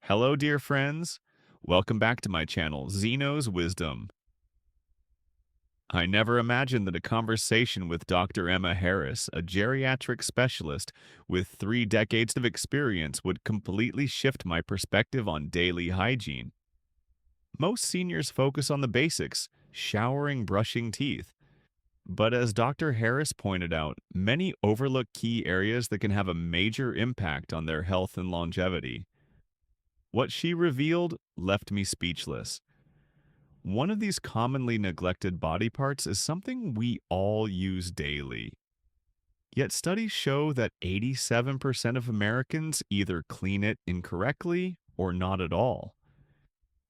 Hello, dear friends. Welcome back to my channel, Zeno's Wisdom. I never imagined that a conversation with Dr. Emma Harris, a geriatric specialist with 3 decades of experience, would completely shift my perspective on daily hygiene. Most seniors focus on the basics, showering, brushing teeth. But as Dr. Harris pointed out, many overlook key areas that can have a major impact on their health and longevity. What she revealed left me speechless. One of these commonly neglected body parts is something we all use daily. Yet studies show that 87% of Americans either clean it incorrectly or not at all.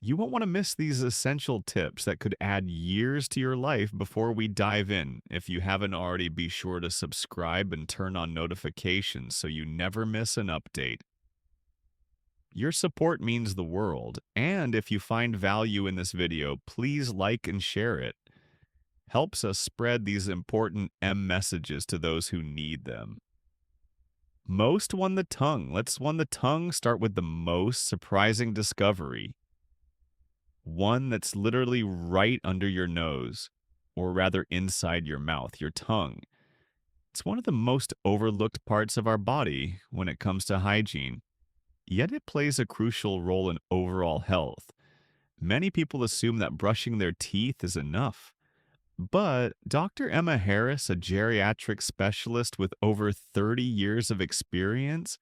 You won't want to miss these essential tips that could add years to your life before we dive in. If you haven't already, be sure to subscribe and turn on notifications so you never miss an update. Your support means the world, and if you find value in this video, please like and share it. Helps us spread these important messages to those who need them. Most won the tongue. Let's won the tongue start with the most surprising discovery. One that's literally right under your nose, or rather inside your mouth, your tongue. It's one of the most overlooked parts of our body when it comes to hygiene. Yet it plays a crucial role in overall health. Many people assume that brushing their teeth is enough. But Dr. Emma Harris, a geriatric specialist with over 30 years of experience,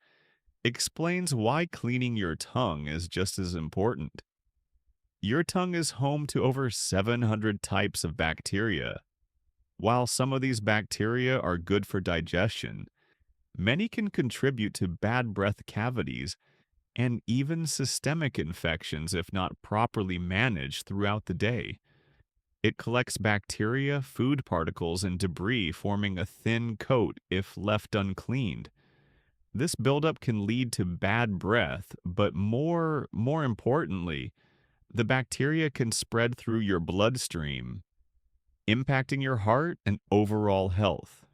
explains why cleaning your tongue is just as important. Your tongue is home to over 700 types of bacteria. While some of these bacteria are good for digestion, many can contribute to bad breath cavities and even systemic infections if not properly managed throughout the day. It collects bacteria, food particles, and debris, forming a thin coat if left uncleaned. This buildup can lead to bad breath, but more importantly, the bacteria can spread through your bloodstream, impacting your heart and overall health.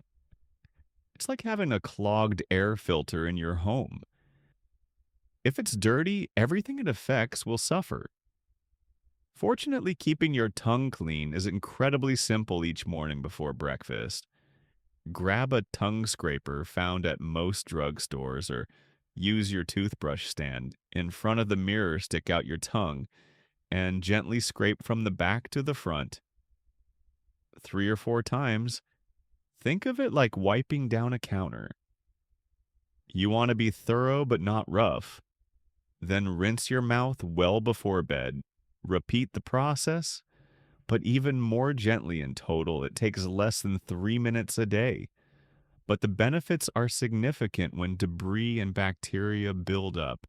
It's like having a clogged air filter in your home. If it's dirty, everything it affects will suffer. Fortunately, keeping your tongue clean is incredibly simple each morning before breakfast. Grab a tongue scraper found at most drugstores or use your toothbrush stand. In front of the mirror, stick out your tongue and gently scrape from the back to the front 3 or 4 times. Think of it like wiping down a counter. You want to be thorough but not rough. Then rinse your mouth well before bed. Repeat the process, but even more gently in total. It takes less than 3 minutes a day. But the benefits are significant when debris and bacteria build up.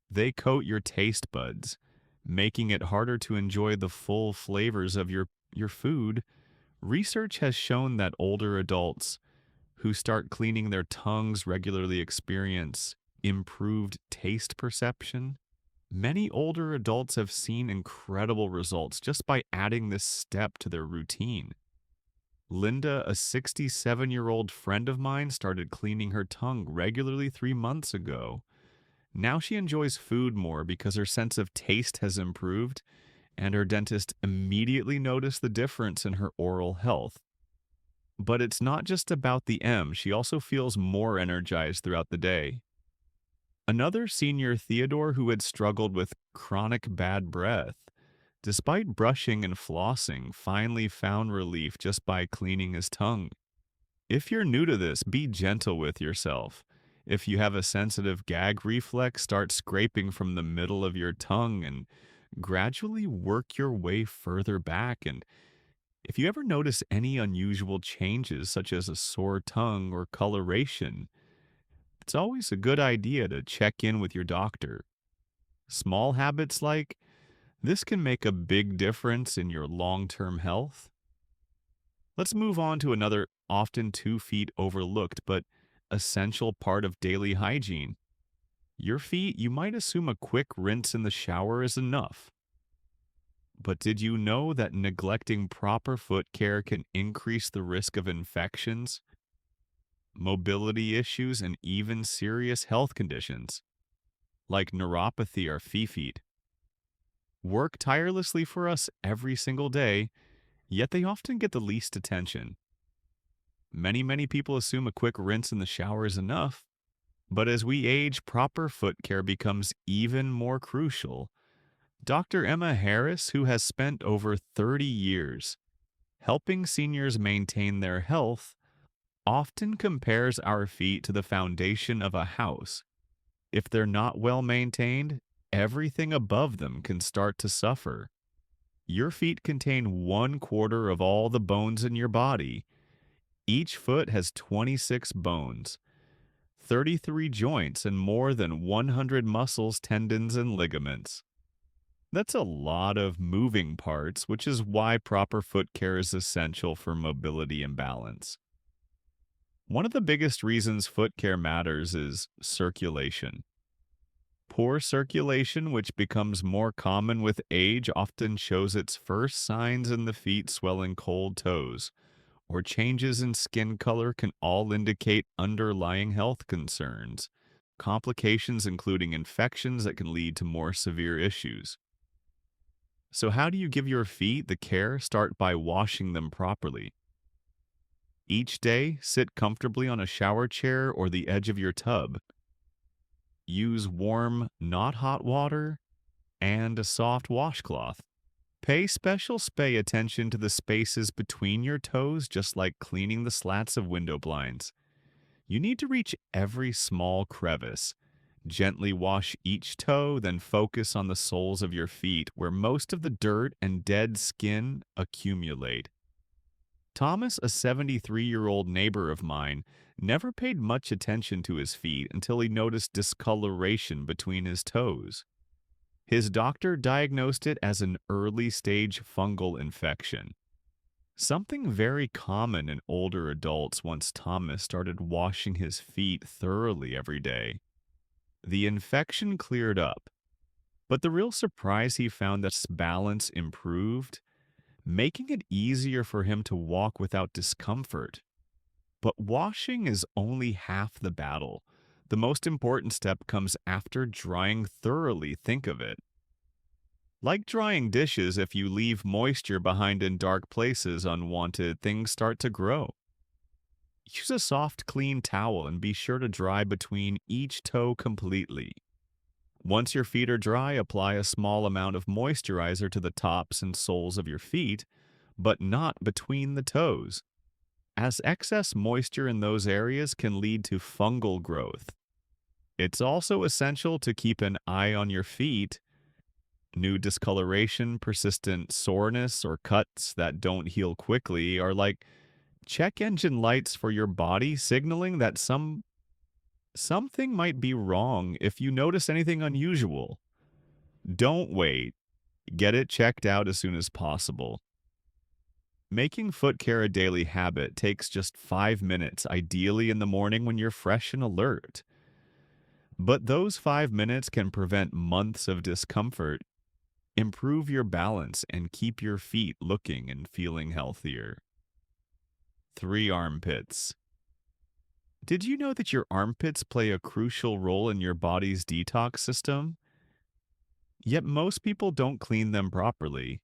They coat your taste buds, making it harder to enjoy the full flavors of your food. Research has shown that older adults who start cleaning their tongues regularly experience improved taste perception. Many older adults have seen incredible results just by adding this step to their routine. Linda, a 67-year-old friend of mine, started cleaning her tongue regularly 3 months ago. Now she enjoys food more because her sense of taste has improved, and her dentist immediately noticed the difference in her oral health. But it's not just about the M, she also feels more energized throughout the day. Another senior, Theodore, who had struggled with chronic bad breath, despite brushing and flossing, finally found relief just by cleaning his tongue. If you're new to this, be gentle with yourself. If you have a sensitive gag reflex, start scraping from the middle of your tongue and gradually work your way further back. And if you ever notice any unusual changes, such as a sore tongue or coloration, it's always a good idea to check in with your doctor. Small habits like this can make a big difference in your long-term health. Let's move on to another often 2 feet overlooked but essential part of daily hygiene. Your feet, you might assume a quick rinse in the shower is enough. But did you know that neglecting proper foot care can increase the risk of infections, mobility issues, and even serious health conditions? like neuropathy or feet, work tirelessly for us every single day, yet they often get the least attention. Many people assume a quick rinse in the shower is enough, but as we age, proper foot care becomes even more crucial. Dr. Emma Harris, who has spent over 30 years helping seniors maintain their health, often compares our feet to the foundation of a house. If they're not well maintained, everything above them can start to suffer. Your feet contain 1/4 of all the bones in your body. Each foot has 26 bones, 33 joints, and more than 100 muscles, tendons, and ligaments. That's a lot of moving parts, which is why proper foot care is essential for mobility and balance. One of the biggest reasons foot care matters is circulation. Poor circulation, which becomes more common with age, often shows its first signs in the feet swelling cold toes, or changes in skin color can all indicate underlying health concerns, complications including infections that can lead to more severe issues. So, how do you give your feet the care? Start by washing them properly. Each day, sit comfortably on a shower chair or the edge of your tub. Use warm, not hot water and a soft washcloth. Pay attention to the spaces between your toes, just like cleaning the slats of window blinds. You need to reach every small crevice. Gently wash each toe, then focus on the soles of your feet, where most of the dirt and dead skin accumulate. Thomas, a 73-year-old neighbor of mine, never paid much attention to his feet until he noticed discoloration between his toes. His doctor diagnosed it as an early-stage fungal infection, something very common in older adults once Thomas started washing his feet thoroughly every day. The infection cleared up, but the real surprise he found that his balance improved, making it easier for him to walk without discomfort. But washing is only half the battle. The most important step comes after drying thoroughly. Think of it like drying dishes. If you leave moisture behind in dark places unwanted, things start to grow. Use a soft, clean towel and be sure to dry between each toe completely. Once your feet are dry, apply a small amount of moisturizer to the tops and soles of your feet, but not between the toes, as excess moisture in those areas can lead to fungal growth. It's also essential to keep an eye on your feet. New discoloration, persistent soreness, or cuts that don't heal quickly are like check engine lights for your body, signaling that something might be wrong. If you notice anything unusual, don't wait. Get it checked out as soon as possible. Making foot care a daily habit takes just 5 minutes, ideally in the morning when you're fresh and alert. But those 5 minutes can prevent months of discomfort, improve your balance, and keep your feet looking and feeling healthier. 3 armpits. Did you know that your armpits play a crucial role in your body's detox system? Yet most people don't clean them properly.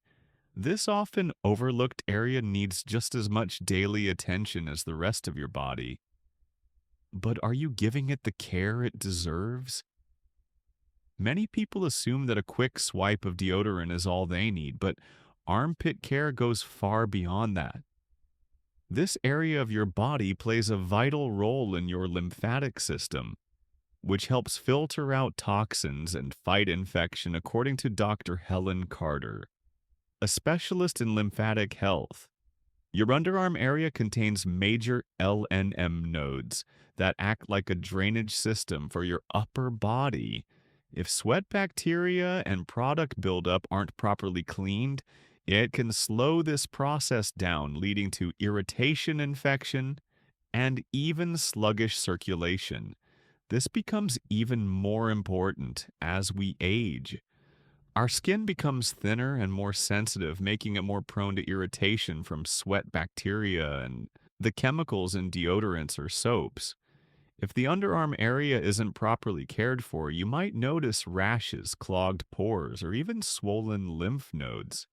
This often overlooked area needs just as much daily attention as the rest of your body. But are you giving it the care it deserves? Many people assume that a quick swipe of deodorant is all they need, but armpit care goes far beyond that. This area of your body plays a vital role in your lymphatic system, which helps filter out toxins and fight infection, according to Dr. Helen Carter, a specialist in lymphatic health. Your underarm area contains major LNM nodes that act like a drainage system for your upper body. If sweat bacteria and product buildup aren't properly cleaned, it can slow this process down, leading to irritation, infection, and even sluggish circulation. This becomes even more important as we age. Our skin becomes thinner and more sensitive, making it more prone to irritation from sweat bacteria and the chemicals in deodorants or soaps. If the underarm area isn't properly cared for, you might notice rashes, clogged pores, or even swollen lymph nodes.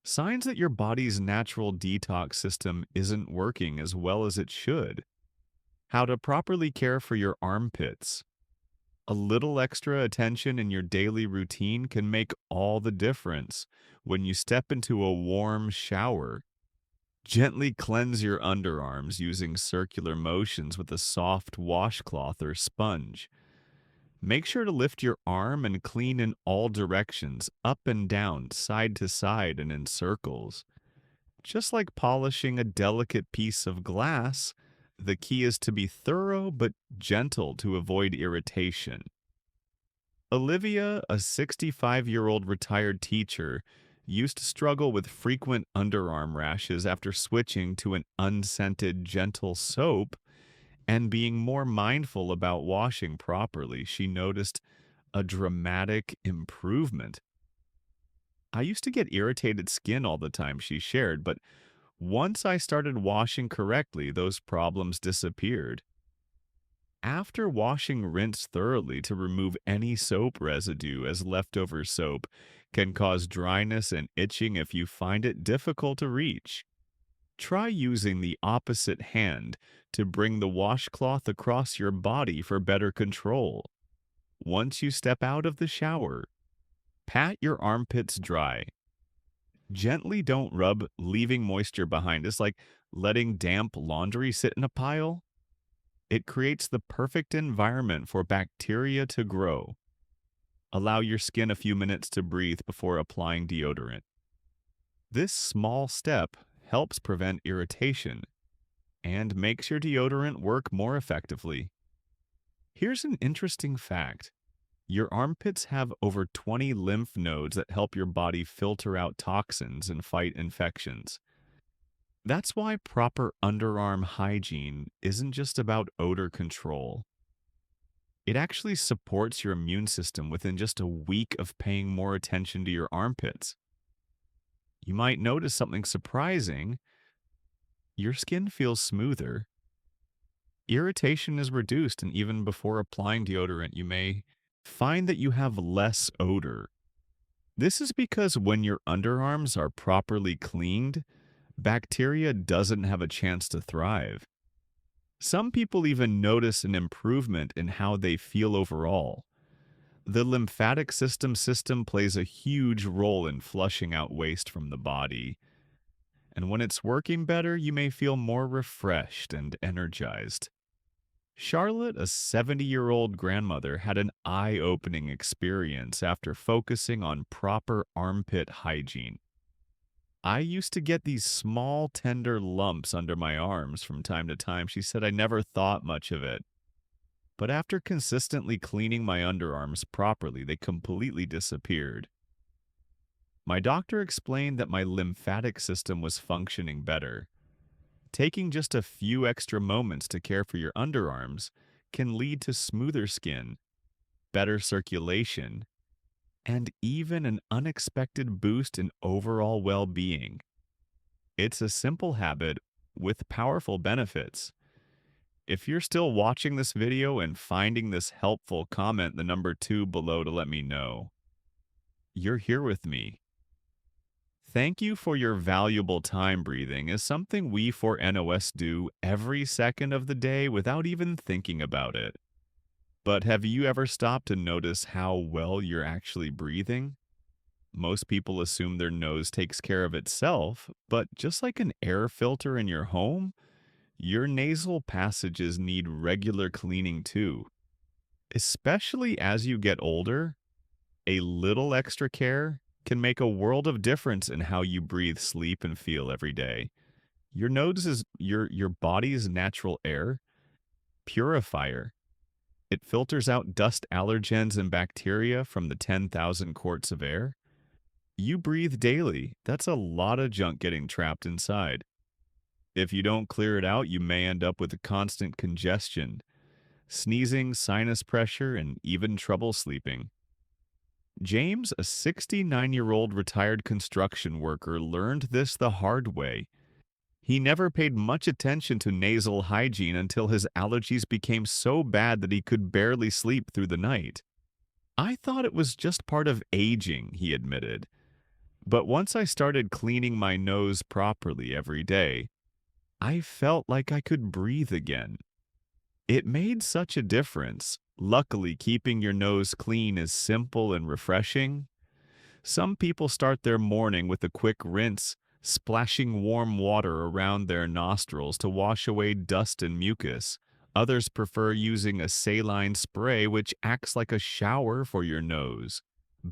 Signs that your body's natural detox system isn't working as well as it should. How to properly care for your armpits. A little extra attention in your daily routine can make all the difference. When you step into a warm shower, gently cleanse your underarms using circular motions with a soft washcloth or sponge. Make sure to lift your arm and clean in all directions, up and down, side to side, and in circles. Just like polishing a delicate piece of glass, the key is to be thorough but gentle to avoid irritation. Olivia, a 65-year-old retired teacher, used to struggle with frequent underarm rashes after switching to an unscented, gentle soap and being more mindful about washing properly. She noticed a dramatic improvement. I used to get irritated skin all the time, she shared, but once I started washing correctly, those problems disappeared. After washing, rinse thoroughly to remove any soap residue, as leftover soap can cause dryness and itching if you find it difficult to reach. Try using the opposite hand to bring the washcloth across your body for better control. Once you step out of the shower, pat your armpits dry. Gently don't rub, leaving moisture behind. It's like letting damp laundry sit in a pile. It creates the perfect environment for bacteria to grow. Allow your skin a few minutes to breathe before applying deodorant. This small step helps prevent irritation and makes your deodorant work more effectively. Here's an interesting fact. Your armpits have over 20 lymph nodes that help your body filter out toxins and fight infections. That's why proper underarm hygiene isn't just about odor control. It actually supports your immune system within just a week of paying more attention to your armpits. You might notice something surprising. Your skin feels smoother. Irritation is reduced, and even before applying deodorant, you may find that you have less odor. This is because when your underarms are properly cleaned, bacteria doesn't have a chance to thrive. Some people even notice an improvement in how they feel overall. The lymphatic system plays a huge role in flushing out waste from the body. And when it's working better, you may feel more refreshed and energized. Charlotte, a 70-year-old grandmother, had an eye-opening experience after focusing on proper armpit hygiene. I used to get these small, tender lumps under my arms from time to time. She said I never thought much of it. But after consistently cleaning my underarms properly, they completely disappeared. My doctor explained that my lymphatic system was functioning better. Taking just a few extra moments to care for your underarms can lead to smoother skin, better circulation, and even an unexpected boost in overall well-being. It's a simple habit with powerful benefits. If you're still watching this video and finding this helpful, comment the number 2 below to let me know. You're here with me. Thank you for your valuable time. Breathing is something we for NOS do every second of the day without even thinking about it. But have you ever stopped to notice how well you're actually breathing? Most people assume their nose takes care of itself, but just like an air filter in your home, your nasal passages need regular cleaning too. Especially as you get older, a little extra care can make a world of difference in how you breathe, sleep, and feel every day. Your nose is your body's natural air purifier. It filters out dust, allergens, and bacteria from the 10,000 quarts of air. You breathe daily. That's a lot of junk getting trapped inside. If you don't clear it out, you may end up with a constant congestion, sneezing, sinus pressure, and even trouble sleeping. James, a 69-year-old retired construction worker, learned this the hard way. He never paid much attention to nasal hygiene until his allergies became so bad that he could barely sleep through the night. I thought it was just part of aging, he admitted. But once I started cleaning my nose properly every day, I felt like I could breathe again. It made such a difference. Luckily, keeping your nose clean is simple and refreshing. Some people start their morning with a quick rinse, splashing warm water around their nostrils to wash away dust and mucus. Others prefer using a saline spray, which acts like a shower for your nose.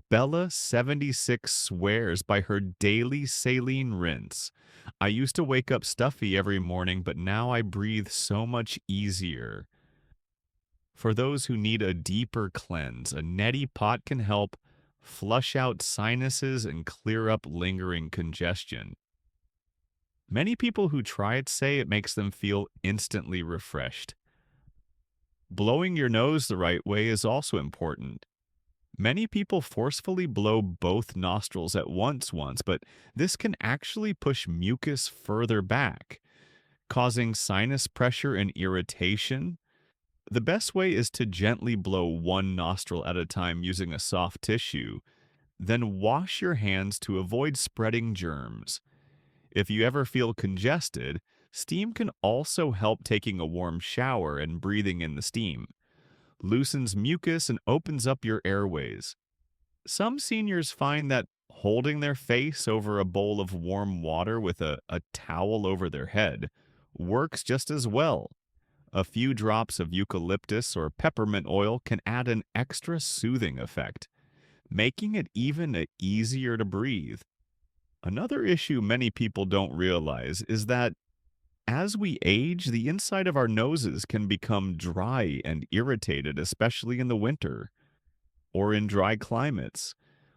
Bella 76 swears by her daily saline rinse. I used to wake up stuffy every morning, but now I breathe so much easier. For those who need a deeper cleanse, a neti pot can help flush out sinuses and clear up lingering congestion. Many people who try it say it makes them feel instantly refreshed. Blowing your nose the right way is also important. Many people forcefully blow both nostrils at once, but this can actually push mucus further back, causing sinus pressure and irritation. The best way is to gently blow one nostril at a time using a soft tissue, then wash your hands to avoid spreading germs. If you ever feel congested, steam can also help. Taking a warm shower and breathing in the steam loosens mucus and opens up your airways. Some seniors find that holding their face over a bowl of warm water with a towel over their head works just as well. A few drops of eucalyptus or peppermint oil can add an extra soothing effect, making it even easier to breathe. Another issue many people don't realize is that as we age, the inside of our noses can become dry and irritated, especially in the winter or in dry climates.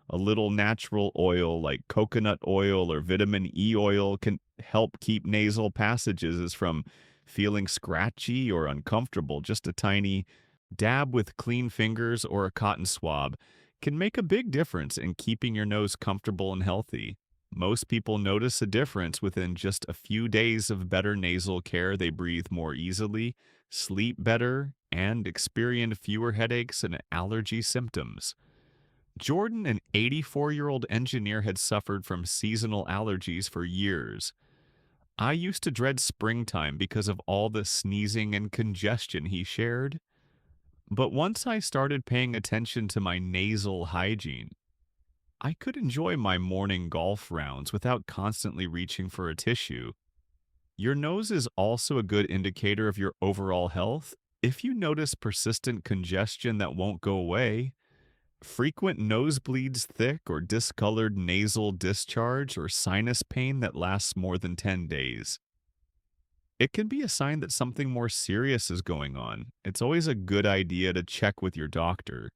A little natural oil like coconut oil or vitamin E oil can help keep nasal passages from feeling scratchy or uncomfortable. Just a tiny dab with clean fingers or a cotton swab can make a big difference in keeping your nose comfortable and healthy. Most people notice a difference within just a few days of better nasal care. They breathe more easily, sleep better, and experience fewer headaches and allergy symptoms. Jordan, an 84-year-old engineer, had suffered from seasonal allergies for years. I used to dread springtime because of all the sneezing and congestion, he shared. But once I started paying attention to my nasal hygiene, I could enjoy my morning golf rounds without constantly reaching for a tissue. Your nose is also a good indicator of your overall health. If you notice persistent congestion that won't go away, frequent nosebleeds, thick or discolored nasal discharge, or sinus pain that lasts more than 10 days, it can be a sign that something more serious is going on. It's always a good idea to check with your doctor.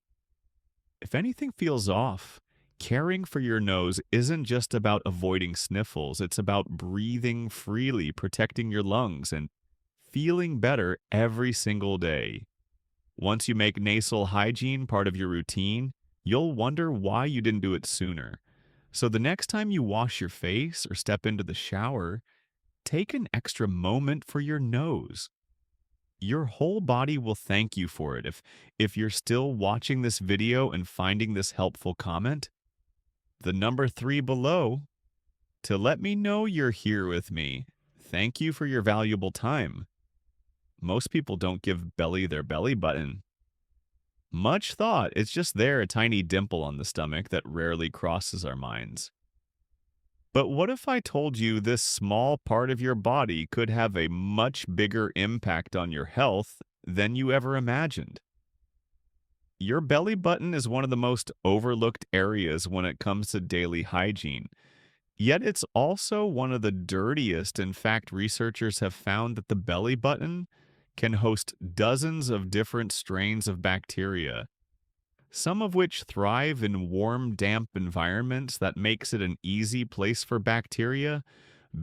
If anything feels off, caring for your nose isn't just about avoiding sniffles, it's about breathing freely, protecting your lungs, and feeling better every single day. Once you make nasal hygiene part of your routine, you'll wonder why you didn't do it sooner. So the next time you wash your face or step into the shower, take an extra moment for your nose. Your whole body will thank you for it. If you're still watching this video and finding this helpful, comment the number 3 below to let me know you're here with me. Thank you for your valuable time. Most people don't give belly their belly button much thought. It's just there, a tiny dimple on the stomach that rarely crosses our minds. But what if I told you this small part of your body could have a much bigger impact on your health than you ever imagined? Your belly button is one of the most overlooked areas when it comes to daily hygiene. Yet it's also one of the dirtiest. In fact, researchers have found that the belly button can host dozens of different strains of bacteria, some of which thrive in warm, damp environments. That makes it an easy place for bacteria,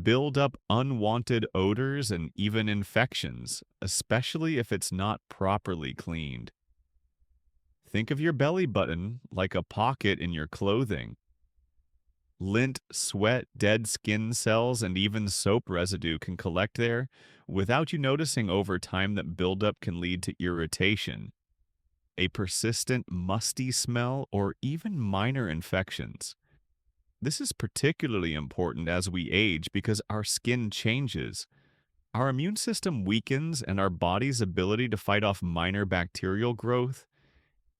build up unwanted odors, and even infections, especially if it's not properly cleaned. Think of your belly button like a pocket in your clothing. Lint, sweat, dead skin cells, and even soap residue can collect there without you noticing over time that buildup can lead to irritation, a persistent musty smell, or even minor infections. This is particularly important as we age because our skin changes. Our immune system weakens, and our body's ability to fight off minor bacterial growth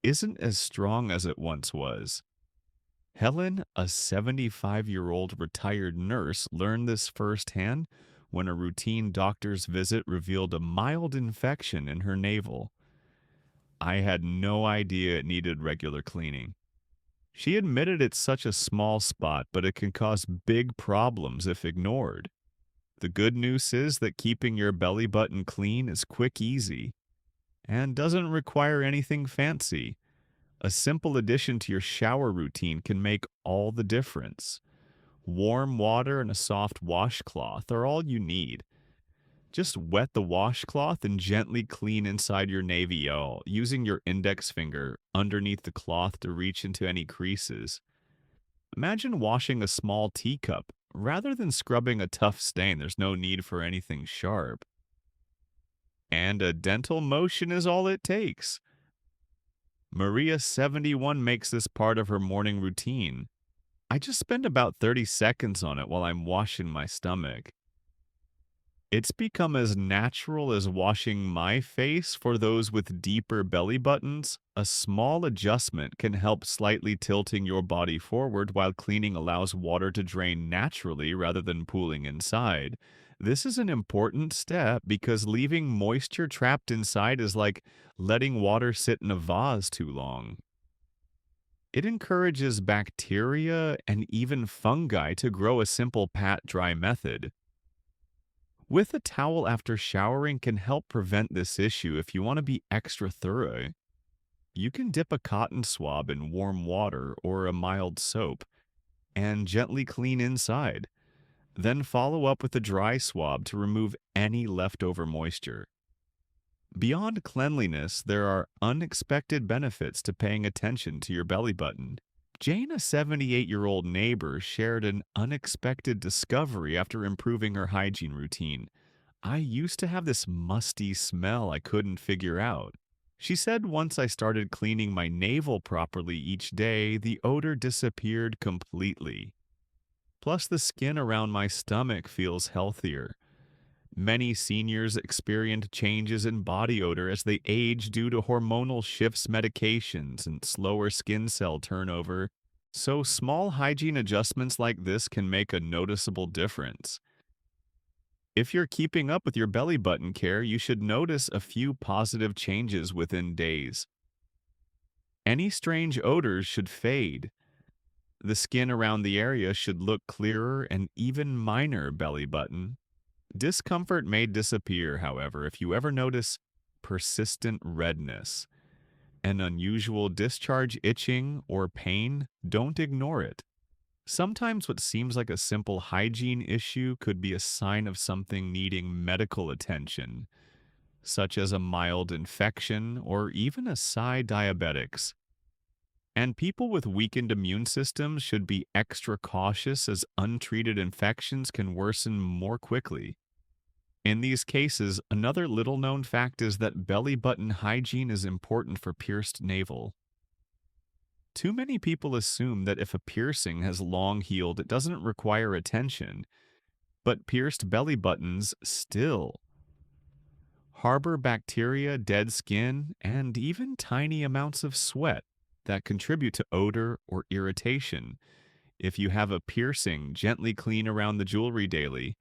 isn't as strong as it once was. Helen, a 75-year-old retired nurse, learned this firsthand when a routine doctor's visit revealed a mild infection in her navel. I had no idea it needed regular cleaning. She admitted it's such a small spot, but it can cause big problems if ignored. The good news is that keeping your belly button clean is quick, easy, and doesn't require anything fancy. A simple addition to your shower routine can make all the difference. Warm water and a soft washcloth are all you need. Just wet the washcloth and gently clean inside your navel, using your index finger underneath the cloth to reach into any creases. Imagine washing a small teacup. Rather than scrubbing a tough stain, there's no need for anything sharp. And a dental motion is all it takes. Maria, 71, makes this part of her morning routine. I just spend about 30 seconds on it while I'm washing my stomach. It's become as natural as washing my face for those with deeper belly buttons. A small adjustment can help slightly tilting your body forward while cleaning allows water to drain naturally rather than pooling inside. This is an important step because leaving moisture trapped inside is like letting water sit in a vase too long. It encourages bacteria and even fungi to grow. A simple pat dry method with a towel after showering can help prevent this issue. If you want to be extra thorough, you can dip a cotton swab in warm water or a mild soap and gently clean inside. Then follow up with a dry swab to remove any leftover moisture. Beyond cleanliness, there are unexpected benefits to paying attention to your belly button. Jane, a 78-year-old neighbor, shared an unexpected discovery after improving her hygiene routine. I used to have this musty smell I couldn't figure out. She said once I started cleaning my navel properly each day, the odor disappeared completely. Plus, the skin around my stomach feels healthier. Many seniors experience changes in body odor as they age due to hormonal shifts, medications, and slower skin cell turnover, so small hygiene adjustments like this can make a noticeable difference. If you're keeping up with your belly button care, you should notice a few positive changes within days. Any strange odors should fade. The skin around the area should look clearer, and even minor belly button discomfort may disappear. However, if you ever notice persistent redness, an unusual discharge, itching, or pain, don't ignore it. Sometimes what seems like a simple hygiene issue could be a sign of something needing medical attention, such as a mild infection or even a diabetics. And people with weakened immune systems should be extra cautious as untreated infections can worsen more quickly. In these cases, another little known fact is that belly button hygiene is important for pierced navel. Too many people assume that if a piercing has long healed, it doesn't require attention, but pierced belly buttons still harbor bacteria, dead skin, and even tiny amounts of sweat that contribute to odor or irritation. If you have a piercing, gently clean around the jewelry daily,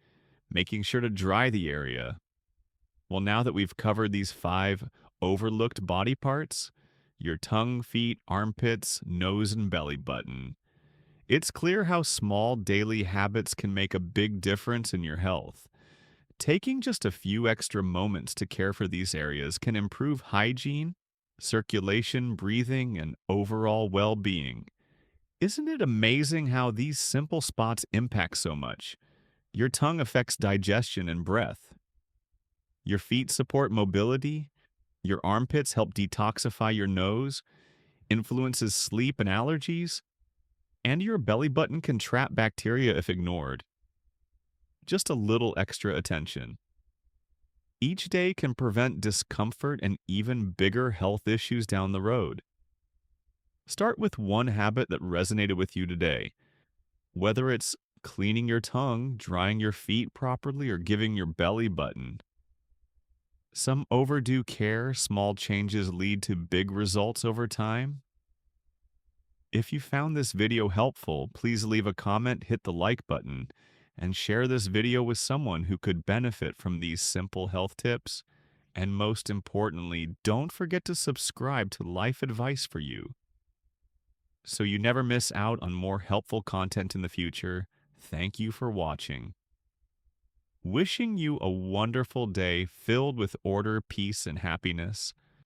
making sure to dry the area. Well, now that we've covered these 5 overlooked body parts, your tongue, feet, armpits, nose, and belly button, it's clear how small daily habits can make a big difference in your health. Taking just a few extra moments to care for these areas can improve hygiene, circulation, breathing, and overall well-being. Isn't it amazing how these simple spots impact so much? Your tongue affects digestion and breath. Your feet support mobility. Your armpits help detoxify your nose, influences sleep and allergies. and your belly button can trap bacteria if ignored. Just a little extra attention. Each day can prevent discomfort and even bigger health issues down the road. Start with one habit that resonated with you today, whether it's cleaning your tongue, drying your feet properly, or giving your belly button. Some overdue care, small changes lead to big results over time. If you found this video helpful, please leave a comment, hit the like button, and share this video with someone who could benefit from these simple health tips. And most importantly, don't forget to subscribe to Life Advice for You so you never miss out on more helpful content in the future. Thank you for watching. Wishing you a wonderful day filled with order, peace, and happiness.